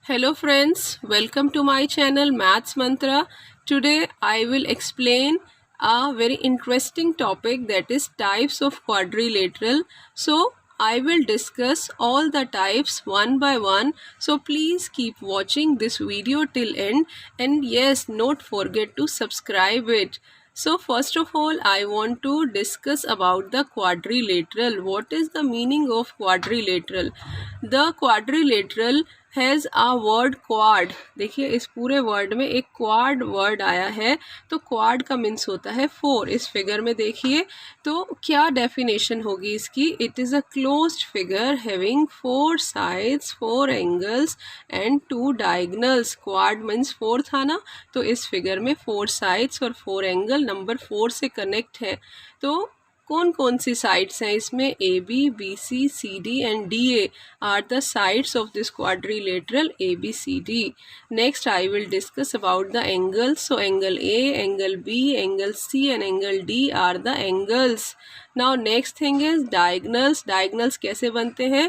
Hello friends, welcome to my channel Maths Mantra. Today I will explain a very interesting topic, that is types of quadrilateral. So I will discuss all the types one by one. So please keep watching this video till end, and yes, not forget to subscribe it. So first of all, I want to discuss about the quadrilateral. What is the meaning of quadrilateral? The quadrilateral has a word quad. देखिए इस पूरे word में एक quad word आया है, तो quad का means होता है फोर. इस फिगर में देखिए तो क्या डेफिनेशन होगी इसकी. It is a closed figure having four sides, four angles and two diagonals. Quad means four था ना, तो इस फिगर में फोर साइड्स और फोर एंगल नंबर फोर से कनेक्ट है. तो कौन कौन सी साइड्स हैं इसमें? A B, B C, C D and D A are the sides of this quadrilateral ABCD. Next I will discuss about the angles. So angle A, angle B, angle C and angle D are the angles. Now next thing is diagonals. Diagonals कैसे बनते हैं?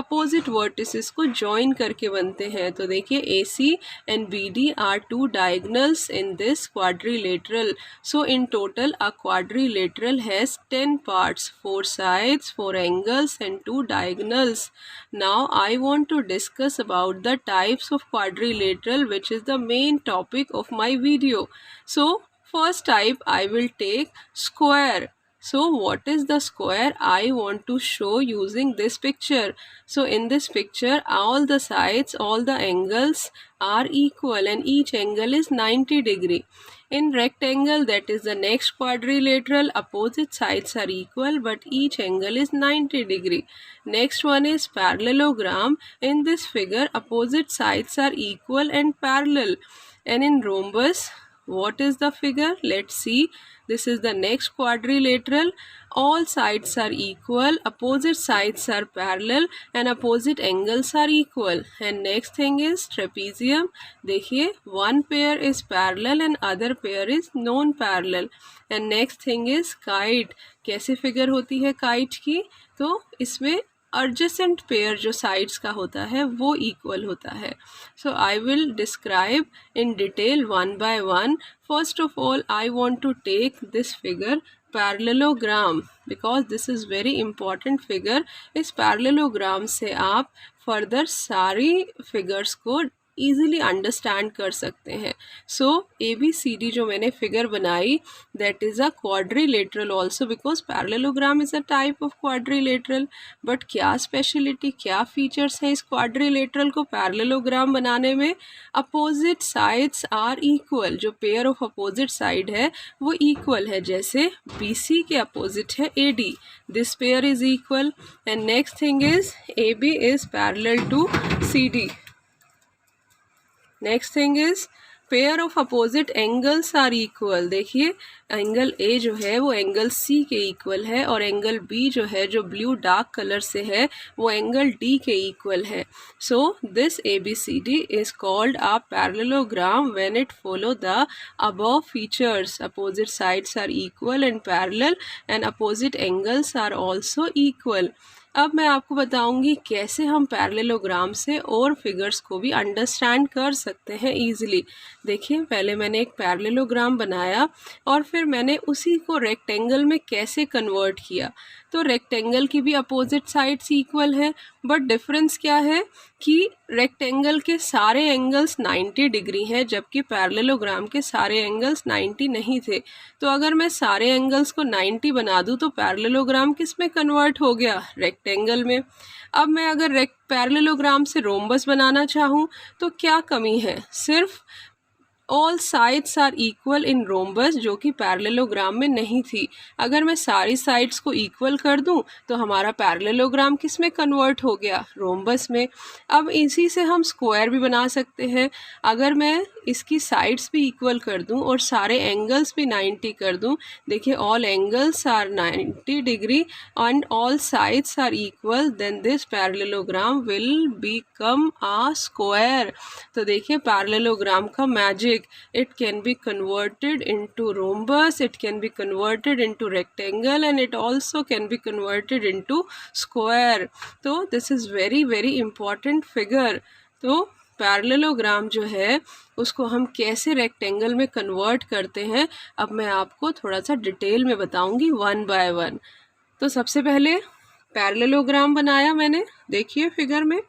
Opposite vertices को join करके बनते हैं. तो देखिए AC and BD are two diagonals in this quadrilateral. So in total a quadrilateral has 10 parts, 4 sides, 4 angles and 2 diagonals. Now I want to discuss about the types of quadrilateral, which is the main topic of my video. So first type I will take square. So what is the square? I want to show using this picture. So in this picture all the sides, all the angles are equal and each angle is 90 degree. In rectangle, that is the next quadrilateral, opposite sides are equal but each angle is 90 degree. Next one is parallelogram. In this figure opposite sides are equal and parallel. And in rhombus, what is the figure? Let's see. This is the next quadrilateral. All sides are equal, opposite sides are parallel and opposite angles are equal. And next thing is trapezium. देखिए one pair is parallel and other pair is non-parallel. And next thing is kite. कैसे figure होती है kite की? तो इसमें adjacent pair जो sides का होता है वो इक्वल होता है. So I will describe in detail one by one. First of all I want to take this figure parallelogram, because this is very important figure. इस पैरेललोग्राम से आप फर्दर सारी फिगर्स को ईजिली अंडरस्टैंड कर सकते हैं. सो ABCD जो मैंने फिगर बनाई, that is a quadrilateral also, because parallelogram is a type of quadrilateral. But क्या स्पेशलिटी, क्या फीचर्स हैं इस क्वाड्रिलेटरल को पैरेललोग्राम बनाने में? Opposite sides are equal. जो पेयर ऑफ अपोजिट साइड है वो इक्वल है. जैसे BC के अपोजिट है AD, this pair is equal. And next thing is AB is parallel to CD. Next thing is pair of opposite angles are equal. देखिए angle A जो है वो एंगल C के इक्वल है और एंगल B जो है, जो ब्लू डार्क कलर से है, वो एंगल D के इक्वल है. So this ABCD is called a parallelogram when it follow the above features. Opposite sides are equal and parallel and opposite angles are also equal. अब मैं आपको बताऊंगी कैसे हम पैरेललोग्राम से और फिगर्स को भी अंडरस्टैंड कर सकते हैं ईजिली. देखिए पहले मैंने एक पैरेललोग्राम बनाया और फिर मैंने उसी को रेक्टेंगल में कैसे कन्वर्ट किया. तो रेक्टेंगल की भी अपोजिट साइड्स इक्वल है, बट डिफरेंस क्या है कि रेक्टेंगल के सारे एंगल्स 90 डिग्री हैं, जबकि पैरेललोग्राम के सारे एंगल्स 90 नहीं थे. तो अगर मैं सारे एंगल्स को 90 बना दूं तो पैरेललोग्राम किस में कन्वर्ट हो गया? रेक्टेंगल में. अब मैं अगर पैरेललोग्राम से रोम्बस बनाना चाहूँ तो क्या कमी है? सिर्फ all sides are equal in rhombus, जो कि पैरेललोग्राम में नहीं थी. अगर मैं सारी साइड्स को इक्वल कर दूं तो हमारा पैरेललोग्राम किस में कन्वर्ट हो गया? रोम्बस में. अब इसी से हम स्क्वायर भी बना सकते हैं. अगर मैं इसकी साइड्स भी इक्वल कर दूं और सारे एंगल्स भी 90 कर दूं, देखिए all angles are 90 degree and all sides are equal, then this parallelogram will become a square. तो देखिए पैरेललोग्राम का magic. It can be converted into rhombus, it can be converted into rectangle and it also can be converted into square. So this is very important figure. तो parallelogram जो है उसको हम कैसे rectangle में कन्वर्ट करते हैं, अब मैं आपको थोड़ा सा डिटेल में बताऊंगी वन बाय वन। तो सबसे पहले पैरेललोग्राम बनाया मैंने, देखिए फिगर में,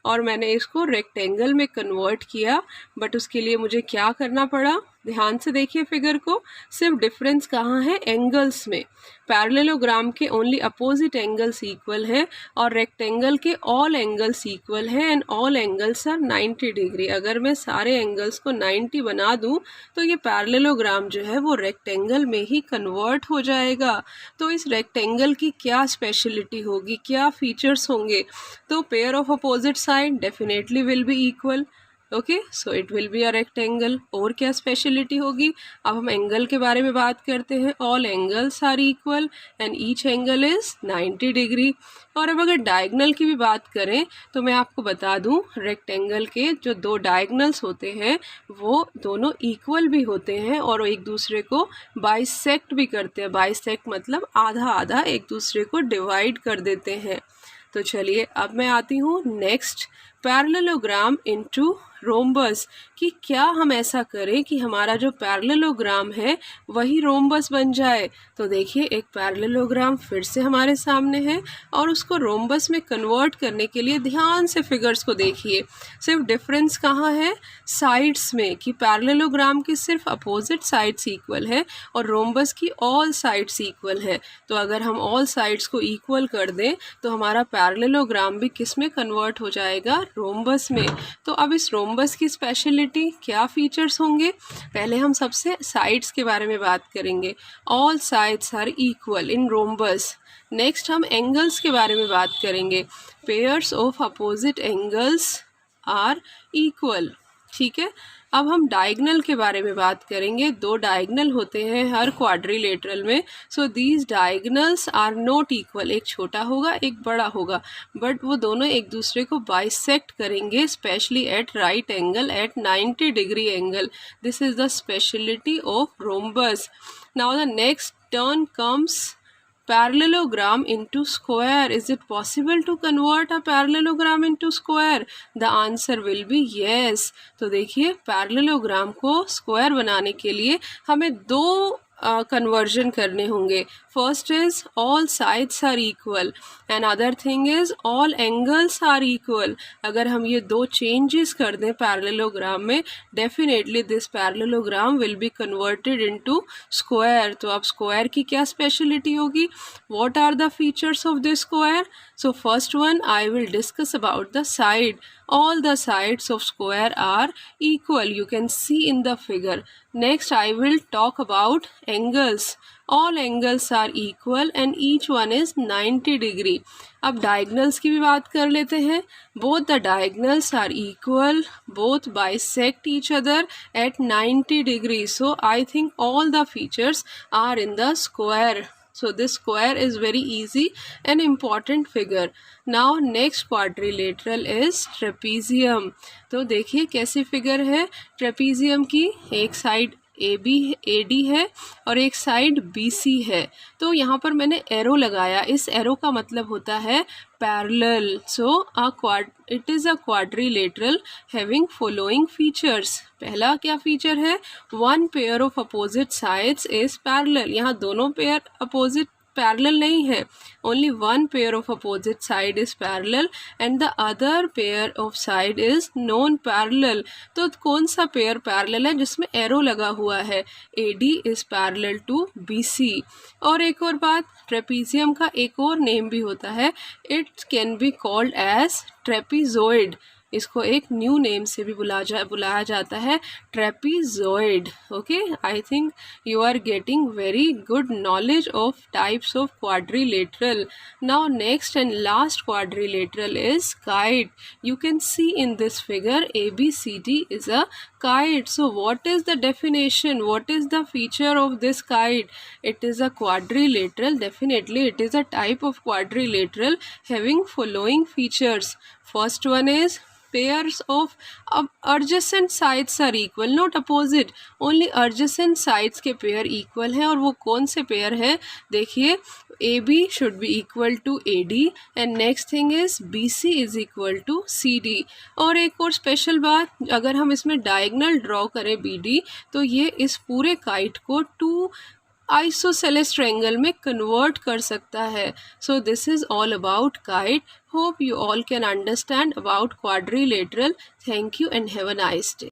और मैंने इसको रेक्टेंगल में कन्वर्ट किया। बट उसके लिए मुझे क्या करना पड़ा, ध्यान से देखिए फिगर को। सिर्फ डिफरेंस कहाँ है, एंगल्स में। पैरेललोग्राम के ओनली अपोजिट एंगल्स इक्वल हैं और रेक्टेंगल के ऑल एंगल्स इक्वल हैं and all angles are 90 degree. अगर मैं सारे एंगल्स को 90 बना दूं तो ये पैरेललोग्राम जो है वो रेक्टेंगल में ही कन्वर्ट हो जाएगा। तो इस रेक्टेंगल की क्या स्पेशलिटी होगी, क्या फीचर्स होंगे, तो pair of opposite side definitely will be equal. Okay, so it will be a rectangle. और क्या स्पेशलिटी होगी, अब हम एंगल के बारे में बात करते हैं। All angles are equal and each angle is 90 degree. और अब अगर डायगनल की भी बात करें तो मैं आपको बता दूं, रेक्टेंगल के जो दो डायगनल्स होते हैं वो दोनों इक्वल भी होते हैं और एक दूसरे को बाइसेक्ट भी करते हैं। बाइसेक्ट मतलब आधा आधा एक दूसरे को डिवाइड कर देते हैं। तो चलिए अब मैं आती हूँ नेक्स्ट, पैरेललोग्राम इनटू रोम्बस, कि क्या हम ऐसा करें कि हमारा जो पैरेललोग्राम है वही रोम्बस बन जाए। तो देखिए एक पैरेललोग्राम फिर से हमारे सामने है और उसको रोम्बस में कन्वर्ट करने के लिए ध्यान से फिगर्स को देखिए। सिर्फ डिफरेंस कहाँ है, साइड्स में, कि पैरेललोग्राम की सिर्फ अपोजिट साइड्स इक्वल है और रोम्बस की ऑल साइड्स इक्वल है। तो अगर हम ऑल साइड्स को इक्वल कर दें तो हमारा पैरेललोग्राम भी किस में कन्वर्ट हो जाएगा, रोम्बस में। तो अब इस रोम्बस की स्पेशलिटी क्या फीचर्स होंगे, पहले हम सबसे साइड्स के बारे में बात करेंगे। All sides are equal in rhombus. Next हम एंगल्स के बारे में बात करेंगे। Pairs of opposite angles are equal. ठीक है, अब हम डायगनल के बारे में बात करेंगे। दो डायगनल होते हैं हर क्वाड्रिलेटरल में। So these diagonals are not equal, एक छोटा होगा एक बड़ा होगा, बट वो दोनों एक दूसरे को बाइसेक्ट करेंगे, specially at right angle, at 90 degree angle. This is the speciality of rhombus. Now the next turn comes parallelogram into square. Is it possible to convert a parallelogram into square? The answer will be yes. तो देखिए parallelogram को square बनाने के लिए हमें दो conversion करने होंगे। First is all sides are equal and other thing is all angles are equal. अगर हम ये दो चेंजेस कर दें पैरेललोग्राम में, definitely this parallelogram will be converted into square. तो अब स्क्वायर की क्या स्पेशलिटी होगी, what are the features of this square. So first one I will discuss about the side. All the sides of square are equal, you can see in the figure. Next I will talk about angles. All angles are equal and each one is 90 degree. अब diagonals की भी बात कर लेते हैं. Both the diagonals are equal, both bisect each other at 90 degrees. So I think all the features are in the square. So this square is very easy and important figure. Now next quadrilateral is trapezium. तो देखिए कैसी figure है trapezium की, एक side AD है और एक side BC है। तो यहाँ पर मैंने एरो लगाया, इस एरो का मतलब होता है parallel. So it is a quadrilateral having following features. पहला क्या फीचर है, one pair of opposite sides is parallel. यहाँ दोनों पेयर अपोजिट पैरेलल नहीं है, only one pair of opposite side is parallel and the other pair of side is non-parallel. तो कौन सा पेयर पैरेलल है जिसमें एरो लगा हुआ है, AD is parallel to BC. और एक और बात, ट्रेपीजियम का एक और नेम भी होता है, it can be called as trapezoid. इसको एक न्यू नेम से भी बुलाया जाता है, trapezoid. Okay, I think you are getting very good knowledge of types of quadrilateral. Now next and last quadrilateral is kite. You can see in this figure ABCD is a kite. So what is the definition, what is the feature of this kite? It is a quadrilateral. Definitely it is a type of quadrilateral having following features. First one is pairs of adjacent sides are equal, not opposite, only adjacent sides के pair equal है. और वो कौन से pair है देखिए, AB should be equal to AD and next thing is BC is equal to CD. और एक और स्पेशल बात, अगर हम इसमें डायगनल ड्रॉ करें BD तो ये इस पूरे काइट को 2 आइसोसेलेस ट्रायंगल में कन्वर्ट कर सकता है. So this is all about kite. Hope you all can understand about quadrilateral. Thank you and have a nice day.